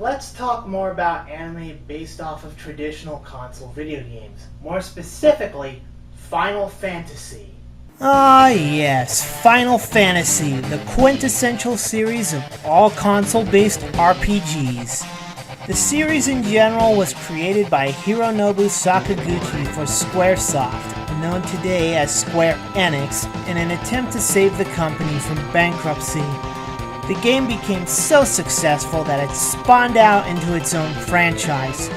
let's talk more about anime based off of traditional console video games. More specifically, Final Fantasy. Ah yes, Final Fantasy, the quintessential series of all console-based RPGs. The series in general was created by Hironobu Sakaguchi for Squaresoft, known today as Square Enix, in an attempt to save the company from bankruptcy. The game became so successful that it spawned out into its own franchise,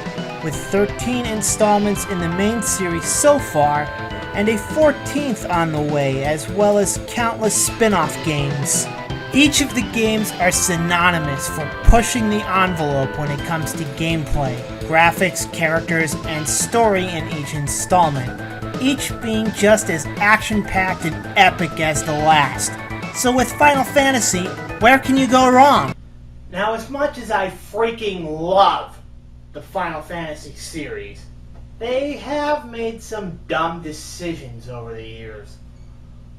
with 13 installments in the main series so far, and a 14th on the way, as well as countless spin-off games. Each of the games are synonymous for pushing the envelope when it comes to gameplay, graphics, characters, and story in each installment, each being just as action-packed and epic as the last. So with Final Fantasy, where can you go wrong? Now, as much as I freaking love the Final Fantasy series, they have made some dumb decisions over the years.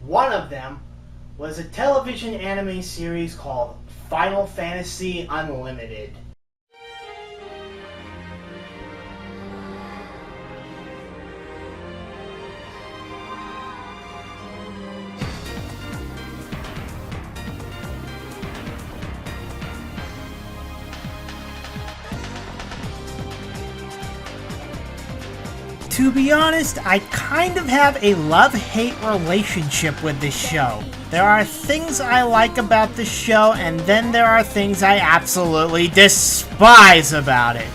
One of them was a television anime series called Final Fantasy Unlimited. To be honest, I kind of have a love-hate relationship with this show. There are things I like about the show, and then there are things I absolutely despise about it.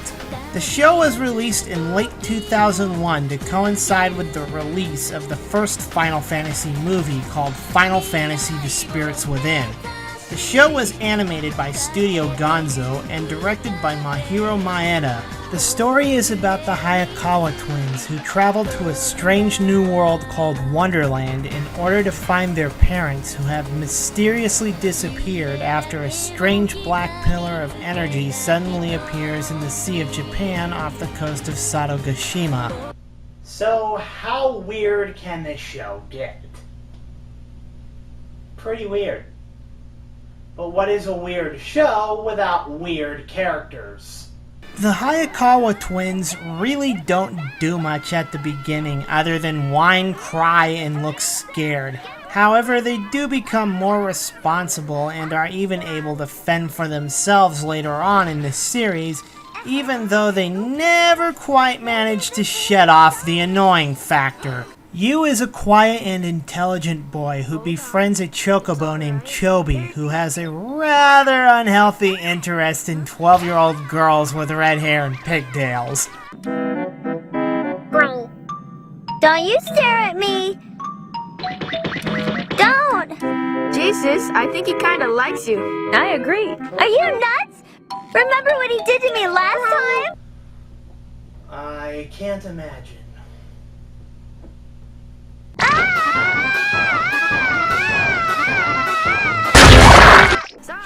The show was released in late 2001 to coincide with the release of the first Final Fantasy movie called Final Fantasy: The Spirits Within. The show was animated by Studio Gonzo and directed by Mahiro Maeda. The story is about the Hayakawa twins who travel to a strange new world called Wonderland in order to find their parents who have mysteriously disappeared after a strange black pillar of energy suddenly appears in the Sea of Japan off the coast of Sadogashima. So, how weird can this show get? Pretty weird. But what is a weird show without weird characters? The Hayakawa twins really don't do much at the beginning other than whine, cry, and look scared. However, they do become more responsible and are even able to fend for themselves later on in the series, even though they never quite manage to shed off the annoying factor. Yu is a quiet and intelligent boy who befriends a chocobo named Chobi, who has a rather unhealthy interest in 12-year-old girls with red hair and pigtails. Wait. Don't you stare at me! Don't! Jesus, I think he kinda likes you. I agree. Are you nuts? Remember what he did to me last time? I can't imagine.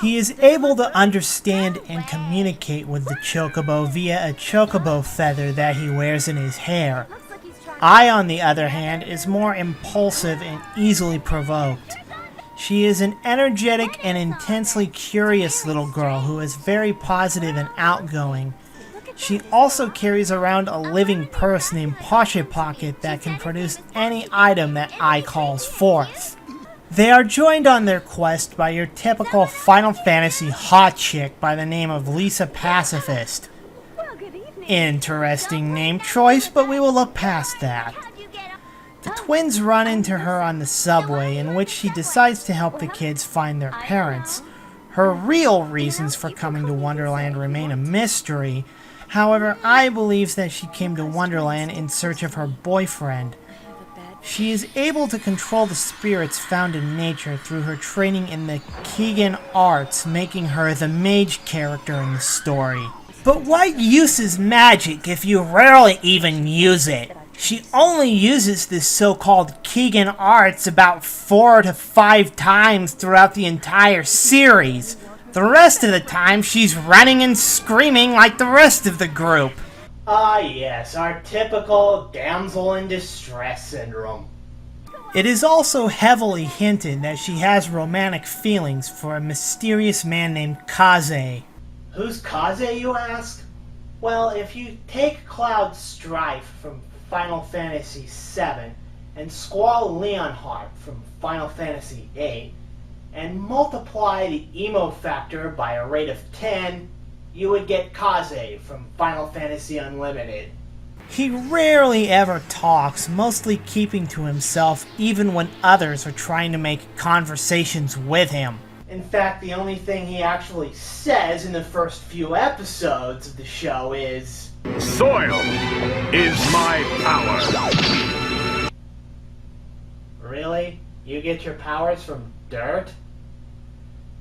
He is able to understand and communicate with the chocobo via a chocobo feather that he wears in his hair. Ai, on the other hand, is more impulsive and easily provoked. She is an energetic and intensely curious little girl who is very positive and outgoing. She also carries around a living purse named Poche Pocket that can produce any item that Ai calls forth. They are joined on their quest by your typical Final Fantasy hot chick by the name of Lisa Pacifist. Interesting name choice, but we will look past that. The twins run into her on the subway, in which she decides to help the kids find their parents. Her real reasons for coming to Wonderland remain a mystery. However, Ai believes that she came to Wonderland in search of her boyfriend. She is able to control the spirits found in nature through her training in the Keegan arts, making her the mage character in the story. But what use is magic if you rarely even use it? She only uses this so-called Keegan arts about 4 to 5 times throughout the entire series. The rest of the time, she's running and screaming like the rest of the group. Ah yes, our typical damsel in distress syndrome. It is also heavily hinted that she has romantic feelings for a mysterious man named Kaze. Who's Kaze, you ask? Well, if you take Cloud Strife from Final Fantasy VII and Squall Leonhardt from Final Fantasy VIII and multiply the emo factor by a rate of 10, you would get Kaze from Final Fantasy Unlimited. He rarely ever talks, mostly keeping to himself even when others are trying to make conversations with him. In fact, the only thing he actually says in the first few episodes of the show is, "Soil is my power." Really? You get your powers from dirt?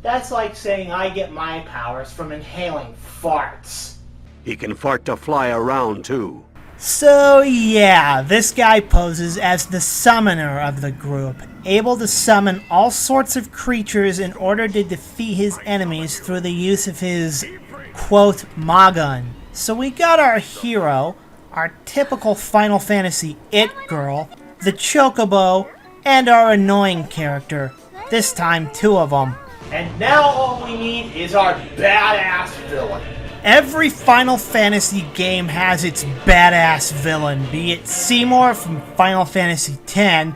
That's like saying I get my powers from inhaling farts. He can fart to fly around, too. So yeah, this guy poses as the summoner of the group, able to summon all sorts of creatures in order to defeat his enemies through the use of his, quote, Magun. So we got our hero, our typical Final Fantasy It girl, the Chocobo, and our annoying character. This time, 2 of them. And now all we need is our badass villain. Every Final Fantasy game has its badass villain, be it Seymour from Final Fantasy X,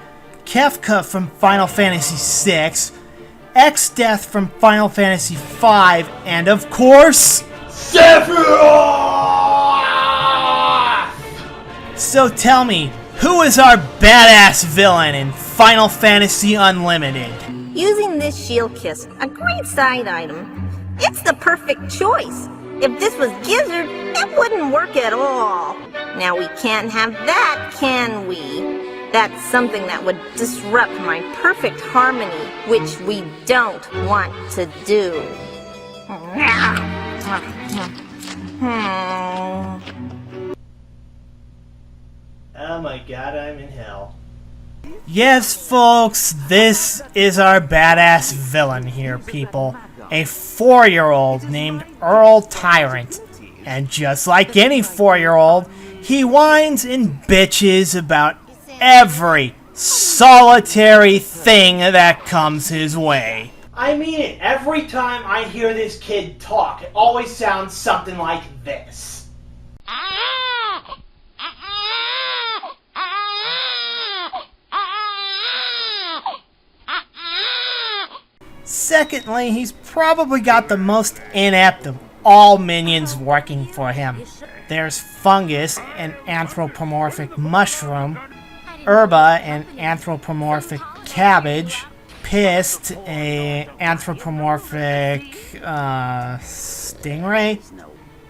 Kefka from Final Fantasy VI, X-Death from Final Fantasy V, and of course, Sephiroth! So tell me, who is our badass villain in Final Fantasy Unlimited? Using this shield kiss, a great side item, it's the perfect choice. If this was Gizzard, it wouldn't work at all. Now we can't have that, can we? That's something that would disrupt my perfect harmony, which we don't want to do. Oh my god, I'm in hell. Yes, folks, this is our badass villain here, people. A 4-year-old named Earl Tyrant. And just like any 4-year-old, he whines and bitches about every solitary thing that comes his way. I mean it. Every time I hear this kid talk, it always sounds something like this. Secondly, he's probably got the most inept of all minions working for him. There's Fungus, an anthropomorphic mushroom, Herba, an anthropomorphic cabbage, Pissed, a anthropomorphic stingray,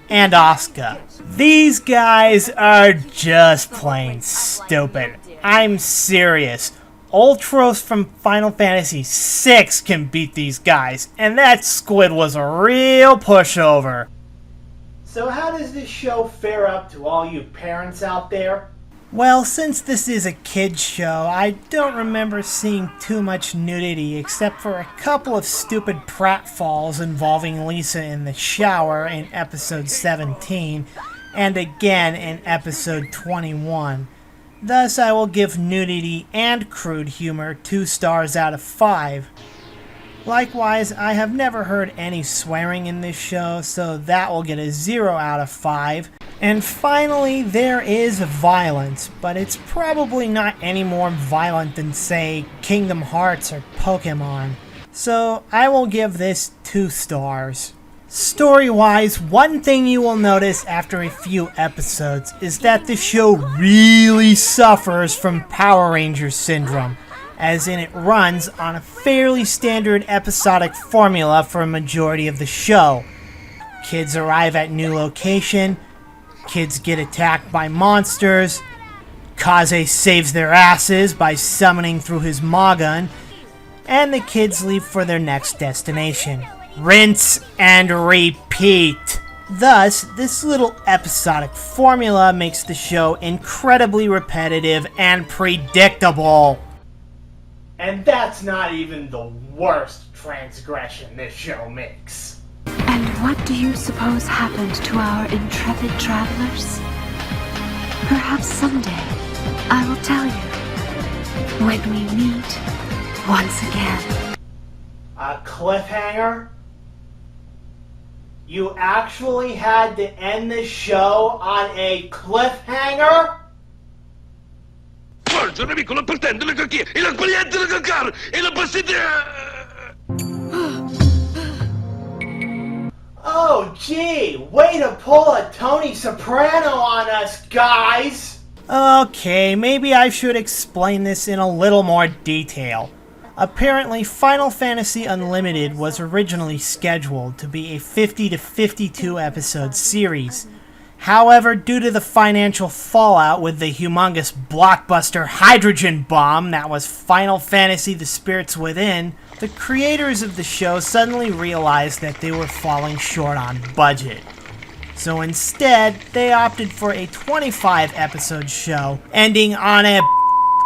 and Asuka. These guys are just plain stupid. I'm serious. Ultros from Final Fantasy VI can beat these guys, and that squid was a real pushover. So how does this show fare up to all you parents out there? Well, since this is a kid's show, I don't remember seeing too much nudity except for a couple of stupid pratfalls involving Lisa in the shower in episode 17, and again in episode 21. Thus, I will give nudity and crude humor 2 stars out of 5. Likewise, I have never heard any swearing in this show, so that will get a 0 out of 5. And finally, there is violence, but it's probably not any more violent than, say, Kingdom Hearts or Pokemon. So I will give this 2 stars. Story-wise, one thing you will notice after a few episodes is that the show really suffers from Power Rangers syndrome, as in it runs on a fairly standard episodic formula for a majority of the show. Kids arrive at new location, kids get attacked by monsters, Kaze saves their asses by summoning through his Magun, and the kids leave for their next destination. Rinse and repeat. Thus, this little episodic formula makes the show incredibly repetitive and predictable. And that's not even the worst transgression this show makes. And what do you suppose happened to our intrepid travelers? Perhaps someday I will tell you when we meet once again. A cliffhanger? You actually had to end the show on a cliffhanger? Forza, un amico, lo pretendo, lo cacchia, e la sbagliante lo caccar, e la passite... Oh, gee, way to pull a Tony Soprano on us, guys! Okay, maybe I should explain this in a little more detail. Apparently, Final Fantasy Unlimited was originally scheduled to be a 50 to 52 episode series. However, due to the financial fallout with the humongous blockbuster hydrogen bomb that was Final Fantasy The Spirits Within, the creators of the show suddenly realized that they were falling short on budget. So instead, they opted for a 25 episode show, ending on a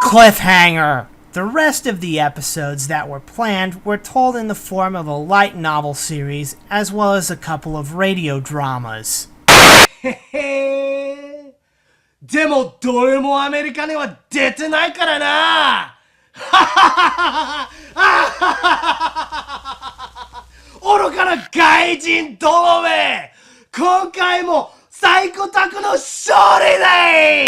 cliffhanger. The rest of the episodes that were planned were told in the form of a light novel series, as well as a couple of radio dramas. でもどれもアメリカには出てないからな愚かな外人どもめ今回もサイコタクの勝利だい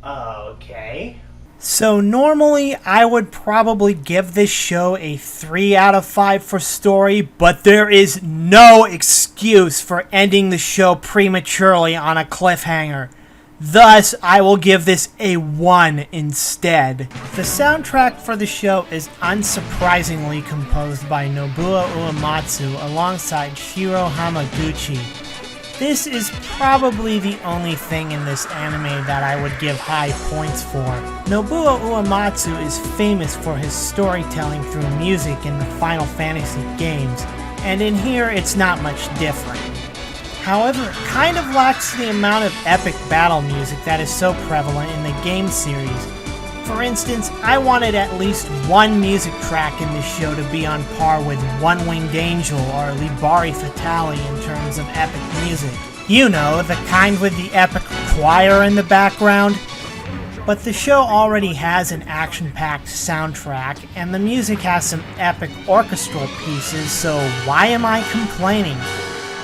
Okay. So normally I would probably give this show a 3 out of 5 for story, but there is no excuse for ending the show prematurely on a cliffhanger. Thus, I will give this a 1 instead. The soundtrack for the show is unsurprisingly composed by Nobuo Uematsu alongside Shiro Hamaguchi. This is probably the only thing in this anime that I would give high points for. Nobuo Uematsu is famous for his storytelling through music in the Final Fantasy games, and in here it's not much different. However, it kind of lacks the amount of epic battle music that is so prevalent in the game series. For instance, I wanted at least one music track in this show to be on par with One Winged Angel or Libari Fatali in terms of epic music. You know, the kind with the epic choir in the background. But the show already has an action-packed soundtrack, and the music has some epic orchestral pieces, so why am I complaining?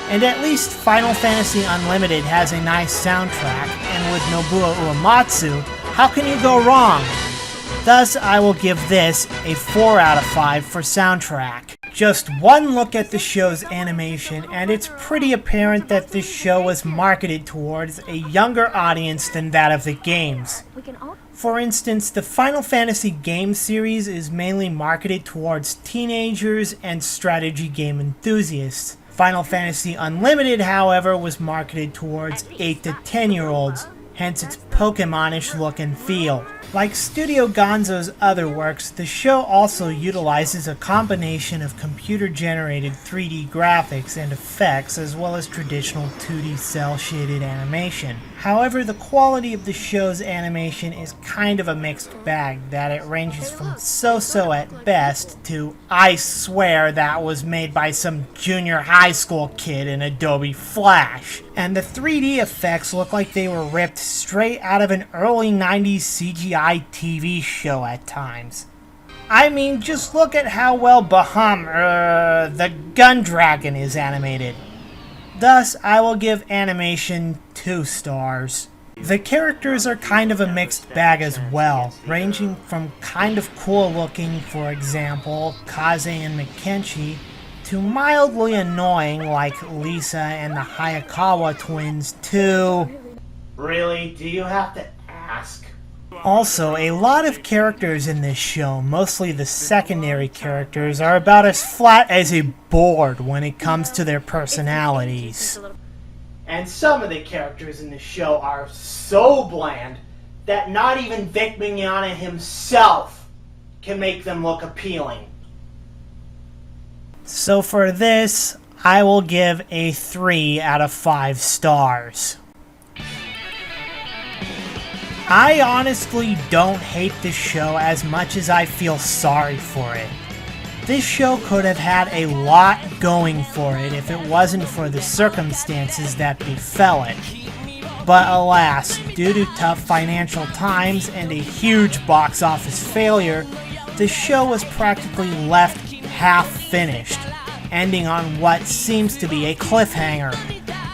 And at least Final Fantasy Unlimited has a nice soundtrack, and with Nobuo Uematsu, how can you go wrong? Thus, I will give this a 4 out of 5 for soundtrack. Just one look at the show's animation, and it's pretty apparent that this show was marketed towards a younger audience than that of the games. For instance, the Final Fantasy game series is mainly marketed towards teenagers and strategy game enthusiasts. Final Fantasy Unlimited, however, was marketed towards 8 to 10-year-olds, hence its Pokemon-ish look and feel. Like Studio Gonzo's other works, the show also utilizes a combination of computer-generated 3D graphics and effects as well as traditional 2D cel-shaded animation. However, the quality of the show's animation is kind of a mixed bag, that it ranges from so-so at best to I swear that was made by some junior high school kid in Adobe Flash. And the 3D effects look like they were ripped straight out of an early 90s CGI TV show at times. I mean, just look at how well the Gun Dragon is animated. Thus, I will give animation 2 stars. The characters are kind of a mixed bag as well, ranging from kind of cool looking, for example, Kaze and Mikenshi, to mildly annoying like Lisa and the Hayakawa twins to... Really? Do you have to ask? Also, a lot of characters in this show, mostly the secondary characters, are about as flat as a board when it comes to their personalities. And some of the characters in the show are so bland that not even Vic Mignogna himself can make them look appealing. So for this, I will give a 3 out of 5 stars. I honestly don't hate this show as much as I feel sorry for it. This show could have had a lot going for it if it wasn't for the circumstances that befell it. But alas, due to tough financial times and a huge box office failure, the show was practically left half finished. ending on what seems to be a cliffhanger.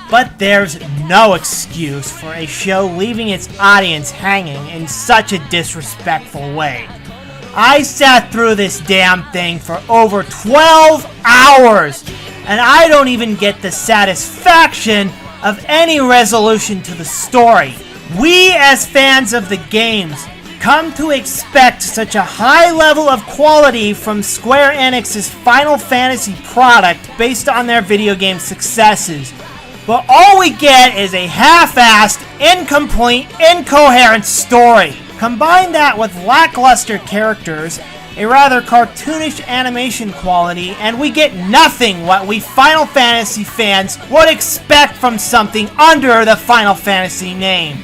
But there's no excuse for a show leaving its audience hanging in such a disrespectful way. I sat through this damn thing for over 12 hours, and I don't even get the satisfaction of any resolution to the story. We, as fans of the games, come to expect such a high level of quality from Square Enix's Final Fantasy product based on their video game successes. But all we get is a half-assed, incomplete, incoherent story. Combine that with lackluster characters, a rather cartoonish animation quality, and we get nothing what we Final Fantasy fans would expect from something under the Final Fantasy name.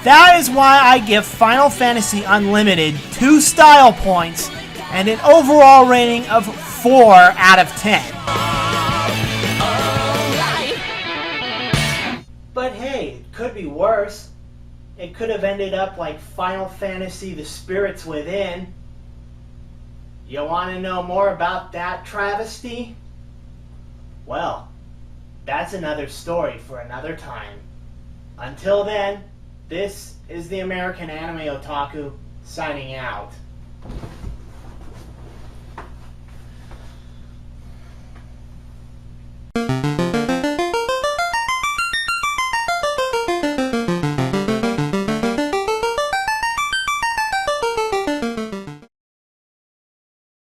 That is why I give Final Fantasy Unlimited 2 style points and an overall rating of 4 out of 10. But hey, it could be worse. It could have ended up like Final Fantasy The Spirits Within. You want to know more about that travesty? Well, that's another story for another time. Until then, this is the American Anime Otaku signing out.